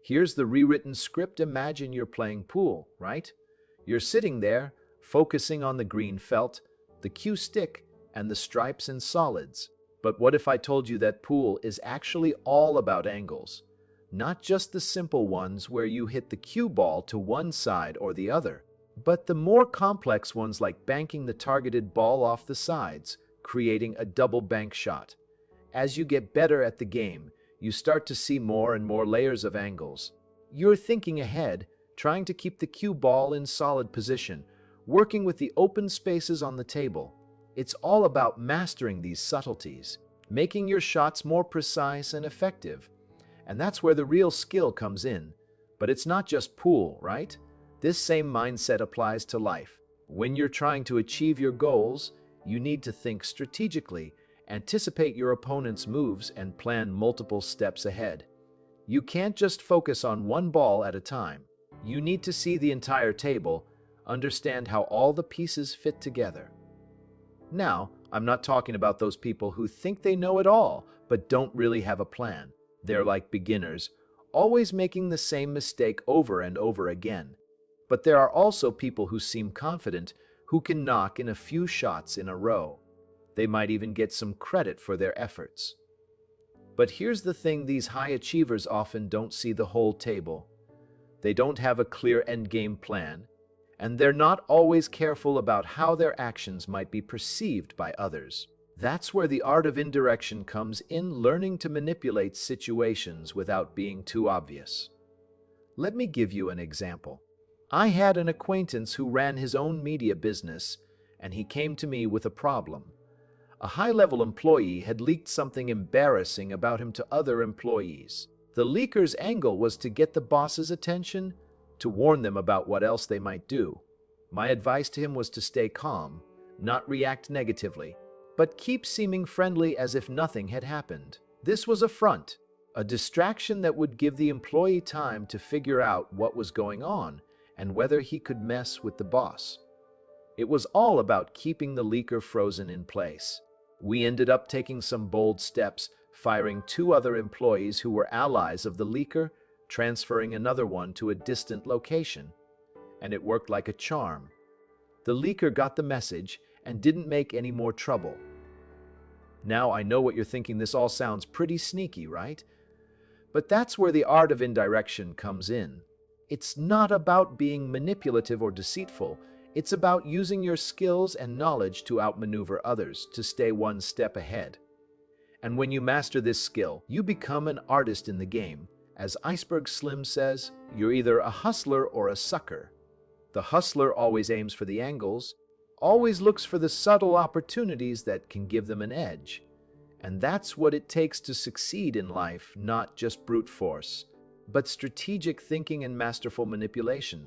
Here's the rewritten script. Imagine you're playing pool, right? You're sitting there, focusing on the green felt, the cue stick, and the stripes and solids. But what if I told you that pool is actually all about angles? Not just the simple ones where you hit the cue ball to one side or the other, but the more complex ones like banking the targeted ball off the sides, creating a double bank shot. As you get better at the game, you start to see more and more layers of angles. You're thinking ahead, trying to keep the cue ball in solid position, working with the open spaces on the table. It's all about mastering these subtleties, making your shots more precise and effective. And that's where the real skill comes in. But it's not just pool, right? This same mindset applies to life. When you're trying to achieve your goals, you need to think strategically, anticipate your opponent's moves, and plan multiple steps ahead. You can't just focus on one ball at a time. You need to see the entire table, understand how all the pieces fit together. Now, I'm not talking about those people who think they know it all, but don't really have a plan. They're like beginners, always making the same mistake over and over again. But there are also people who seem confident, who can knock in a few shots in a row. They might even get some credit for their efforts. But here's the thing, these high achievers often don't see the whole table. They don't have a clear endgame plan, and they're not always careful about how their actions might be perceived by others. That's where the art of indirection comes in, learning to manipulate situations without being too obvious. Let me give you an example. I had an acquaintance who ran his own media business, and he came to me with a problem. A high-level employee had leaked something embarrassing about him to other employees. The leaker's angle was to get the boss's attention, to warn them about what else they might do. My advice to him was to stay calm, not react negatively, but keep seeming friendly as if nothing had happened. This was a front, a distraction that would give the employee time to figure out what was going on and whether he could mess with the boss. It was all about keeping the leaker frozen in place. We ended up taking some bold steps, firing 2 other employees who were allies of the leaker, transferring another one to a distant location. And it worked like a charm. The leaker got the message and didn't make any more trouble. Now I know what you're thinking, this all sounds pretty sneaky, right? But that's where the art of indirection comes in. It's not about being manipulative or deceitful. It's about using your skills and knowledge to outmaneuver others, to stay one step ahead. And when you master this skill, you become an artist in the game. As Iceberg Slim says, you're either a hustler or a sucker. The hustler always aims for the angles, always looks for the subtle opportunities that can give them an edge. And that's what it takes to succeed in life, not just brute force, but strategic thinking and masterful manipulation.